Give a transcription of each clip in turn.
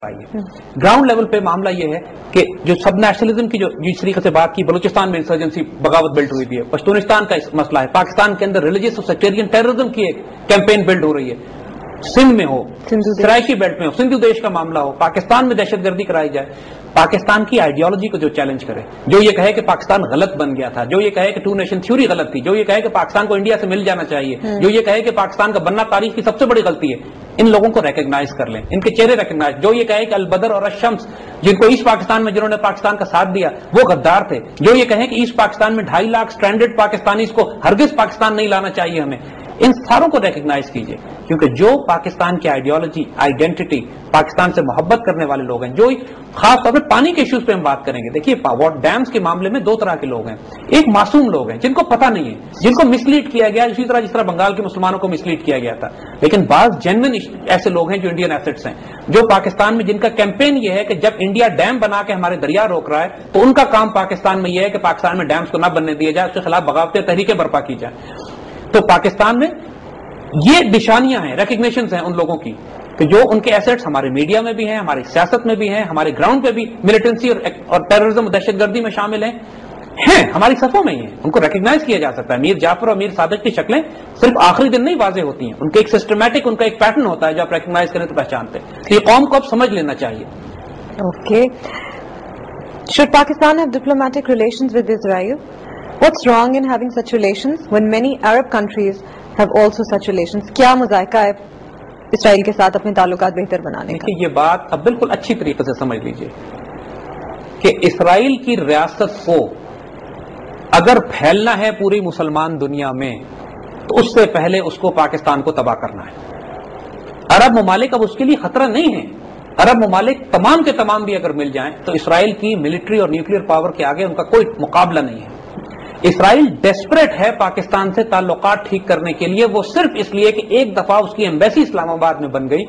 Ground level پہ معاملہ یہ ہے کہ جو سب نیشنلزم کی جو جس طریقے سے بات کی، بلوچستان میں انسرجنسی بغاوت بلڈ ہوئی ہے، پشتونستان کا مسئلہ ہے، پاکستان کے اندر ریلیجیس اور سیکٹیرین ٹیررزم کی ایک کیمپین بلڈ ہو رہی ہے، سندھ میں ہو، سرائکی بیلٹ میں ہو، سندھو دیش کا معاملہ ہو، پاکستان میں دہشت گردی کرائی جائے، پاکستان کی آئیڈیالوجی کو جو چیلنج کرے، جو یہ کہے کہ پاکستان غلط بن گیا تھا، جو یہ کہے کہ ٹو نیشن تھیوری غلط تھی، جو یہ کہے کہ پاکستان کو انڈیا سے مل جانا چاہیے، جو یہ کہے کہ پاکستان کا بننا تاریخ کی سب سے بڑی غلطی ہے، ان لوگوں کو ریکگنائز کر لیں، ان کے چہرے ریکگنائز، جو یہ کہے کہ البدر اور الشمس جن کو ایسٹ پاکستان میں جنہوں نے پاکستان کا ساتھ دیا وہ غدار تھے، جو یہ کہیں کہ ایسٹ پاکستان میں 2.5 لاکھ سٹرینڈڈ پاکستانیز کو ہرگز پاکستان نہیں لانا چاہیے ہمیں، ان ساروں کو ریکگنائز کیجئے، کیونکہ جو پاکستان کی آئیڈیالوجی، آئیڈینٹی، پاکستان سے محبت کرنے والے لوگ ہیں، جو خاص طور پہ پانی کے ایشوز پہ ہم بات کریں گے، دیکھیے واٹ ڈیمز کے معاملے میں 2 طرح کے لوگ ہیں، ایک معصوم لوگ ہیں جن کو پتہ نہیں ہے، جن کو مس لیڈ کیا گیا، اسی طرح جس طرح بنگال کے مسلمانوں کو مس لیڈ کیا گیا تھا، لیکن بعض جینوئن ایسے لوگ ہیں جو انڈین ایسٹس ہیں، جو پاکستان میں جن کا کیمپین یہ ہے کہ جب انڈیا ڈیم بنا کے ہمارے دریا روک رہا ہے تو ان کا کام پاکستان میں یہ ہے کہ پاکستان میں ڈیمز کو نہ بننے دیا جائے، اس کے خلاف بغاوتیں تحریکیں برپا کی جائیں۔ تو پاکستان میں یہ نشانیاں ہیں، ریکگنیشنز ہیں ان لوگوں کی کہ جو ان کے ایسٹس ہمارے میڈیا میں بھی ہیں، ہماری سیاست میں بھی ہیں، ہمارے گراؤنڈ پہ بھی ملیٹنسی اور ٹیررزم اور دہشت گردی میں شامل ہیں ہماری صفوں میں ہی ہیں، ان کو ریکگنائز کیا جا سکتا ہے۔ میر جعفر اور میر صادق کی شکلیں صرف آخری دن نہیں واضح ہوتی ہیں، ان کا ایک سسٹمیٹک، ان کا ایک پیٹرن ہوتا ہے جو آپ ریکگنائز کریں تو پہچانتے ہیں، یہ قوم کو اب سمجھ لینا چاہیے۔ Okay. Should Pakistan have diplomatic relations with Israel? What's wrong in having such relations when many Arab countries have also such relations? کیا مذائقہ ہے اسرائیل کے ساتھ اپنے تعلقات بہتر بنانے کا؟ یہ بات اب بالکل اچھی طریقے سے سمجھ لیجئے کہ اسرائیل کی ریاست کو اگر پھیلنا ہے پوری مسلمان دنیا میں تو اس سے پہلے اس کو پاکستان کو تباہ کرنا ہے۔ عرب ممالک اب اس کے لیے خطرہ نہیں ہے، عرب ممالک تمام کے تمام بھی اگر مل جائیں تو اسرائیل کی ملٹری اور نیوکلیئر پاور کے آگے ان کا کوئی مقابلہ نہیں ہے۔ اسرائیل ڈیسپریٹ ہے پاکستان سے تعلقات ٹھیک کرنے کے لیے، وہ صرف اس لیے کہ ایک دفعہ اس کی ایمبیسی اسلام آباد میں بن گئی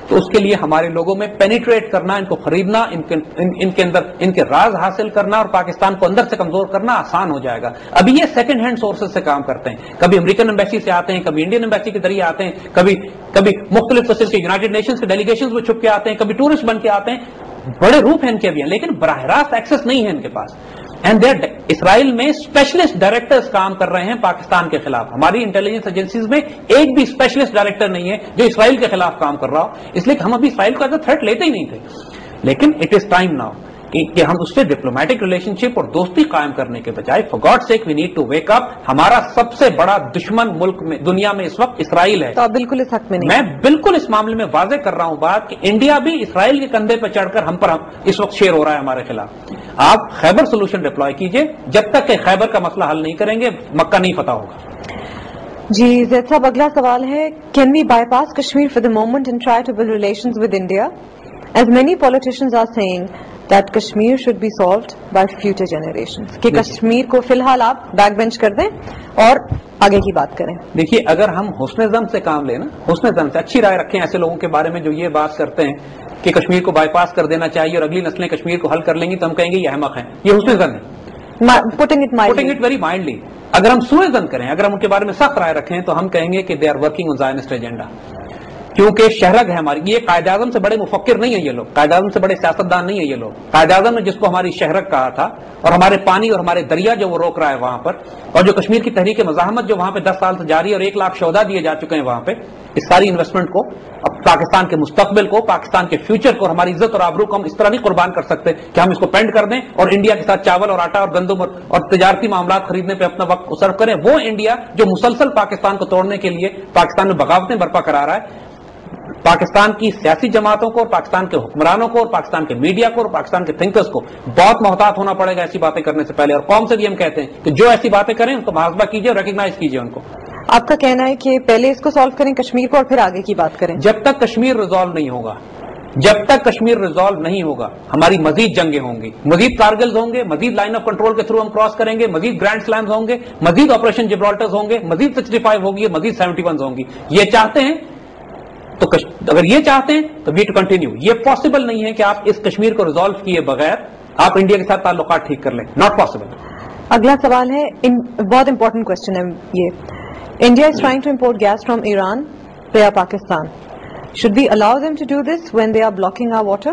تو اس کے لیے ہمارے لوگوں میں پینیٹریٹ کرنا، ان کو خریدنا، ان کے اندر ان کے راز حاصل کرنا اور پاکستان کو اندر سے کمزور کرنا آسان ہو جائے گا۔ ابھی یہ سیکنڈ ہینڈ سورسز سے کام کرتے ہیں، کبھی امریکن ایمبیسی سے آتے ہیں، کبھی انڈین ایمبیسی کے ذریعے آتے ہیں، کبھی مختلف قسم کے یونائیٹڈ نیشنز کے ڈیلیگیشنز میں چھپ کے آتے ہیں، کبھی ٹورسٹ بن کے آتے ہیں، بڑے روپ ہیں ان کے بھی ہیں لیکن براہ راست ایکسس نہیں ہے ان کے پاس۔ اینڈ اسرائیل میں اسپیشلسٹ ڈائریکٹرز کام کر رہے ہیں پاکستان کے خلاف، ہماری انٹیلیجنس ایجنسیز میں ایک بھی اسپیشلسٹ ڈائریکٹر نہیں ہے جو اسرائیل کے خلاف کام کر رہا ہو، اس لیے کہ ہم ابھی اسرائیل کو ایز اے تھریٹ لیتے ہی نہیں تھے، لیکن اٹ از ٹائم ناؤ کہ ہم اس سے ڈپلومیٹک ریلیشن شپ اور دوستی قائم کرنے کے بجائے for God sake we need to wake up. ہمارا سب سے بڑا دشمن ملک میں دنیا میں اس وقت اسرائیل ہے، تو آپ بالکل اس حق میں نہیں؟ میں بالکل اس معاملے میں واضح کر رہا ہوں بات کہ انڈیا بھی اسرائیل کے کندھے پہ چڑھ کر ہم پر اس وقت شیر ہو رہا ہے ہمارے خلاف۔ آپ خیبر سولوشن ڈپلوائے کیجئے، جب تک کہ خیبر کا مسئلہ حل نہیں کریں گے مکہ نہیں فتح ہوگا۔ جی زید صاحب، اگلا سوال ہے، can we bypass Kashmir for the moment and try to build relations with India as many politicians are saying that Kashmir should be solved by future generations؟ کہ کشمیر کو فی الحال آپ بیک بینچ کر دیں اور آگے کی بات کریں۔ دیکھیے اگر ہم حسن ظن سے کام لیں نا، حسن ظن سے اچھی رائے رکھیں ایسے لوگوں کے بارے میں جو یہ بات کرتے ہیں کہ کشمیر کو بائی پاس کر دینا چاہیے اور اگلی نسلیں کشمیر کو حل کر لیں گی تو ہم کہیں گے یہ احمق ہیں، یہ حسن ظن ہے، putting it ویری مائنڈلی۔ اگر ہم سوء ظن کریں، اگر ہم ان کے بارے میں سخت رائے رکھیں تو ہم کہیں گے کہ they are working on Zionist agenda, کیونکہ شہرگ ہے ہماری، یہ قائد اعظم سے بڑے مفکر نہیں ہیں یہ لوگ، قائد اعظم سے بڑے سیاستدان نہیں ہیں یہ لوگ۔ قائد اعظم نے جس کو ہماری شہرگ کہا تھا اور ہمارے پانی اور ہمارے دریا جو وہ روک رہا ہے وہاں پر، اور جو کشمیر کی تحریک مزاحمت جو وہاں پہ 10 سال سے جاری ہے اور 1 لاکھ شہدا دیے جا چکے ہیں وہاں پہ، اس ساری انویسٹمنٹ کو، اب پاکستان کے مستقبل کو، پاکستان کے فیوچر کو اور ہماری عزت اور آبرو کو ہم اس طرح نہیں قربان کر سکتے کہ ہم اس کو پینڈ کر دیں اور انڈیا کے ساتھ چاول اور آٹا اور گندم اور تجارتی معاملات خریدنے پہ اپنا وقت صرف کریں۔ وہ انڈیا جو مسلسل پاکستان کو توڑنے کے لیے پاکستان میں بغاوتیں برپا کرا رہا ہے، پاکستان کی سیاسی جماعتوں کو، پاکستان کے حکمرانوں کو، اور پاکستان کے میڈیا کو اور پاکستان کے تھنکرز کو بہت محتاط ہونا پڑے گا ایسی باتیں کرنے سے پہلے، اور قوم سے بھی ہم کہتے ہیں کہ جو ایسی باتیں کریں ان کو محاسبہ کیجیے اور ریکگنائز کیجیے ان کو۔ آپ کا کہنا ہے کہ پہلے اس کو سالو کریں کشمیر کو اور پھر آگے کی بات کریں؟ جب تک کشمیر ریزالو نہیں ہوگا، جب تک کشمیر ریزالو نہیں ہوگا ہماری مزید جنگیں ہوں گی، مزید کارگلز ہوں گے، مزید لائن آف کنٹرول کے تھرو ہم کراس کریں گے، مزید گرینڈ سلامز ہوں گے، مزید آپریشن جبرالٹرز ہوں گے، مزید 65 ہوگی، مزید 71 ہوں گی۔ یہ چاہتے ہیں تو اگر یہ چاہتے ہیں تو وی ٹو کنٹینیو، یہ پاسبل نہیں ہے کہ آپ اس کشمیر کو ریزالو کیے بغیر آپ انڈیا کے ساتھ تعلقات ٹھیک کر لیں، ناٹ پاسبل۔ اگلا سوال ہے، بہت امپورٹنٹ کوشچن ہے یہ، India is trying to import gas from Iran via Pakistan, Should we allow them to do this when they are blocking our water?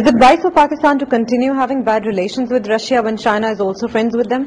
Is it wise for Pakistan to continue having bad relations with Russia when China is also friends with them?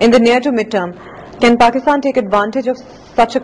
in the near to mid term? Can Pakistan take advantage of such a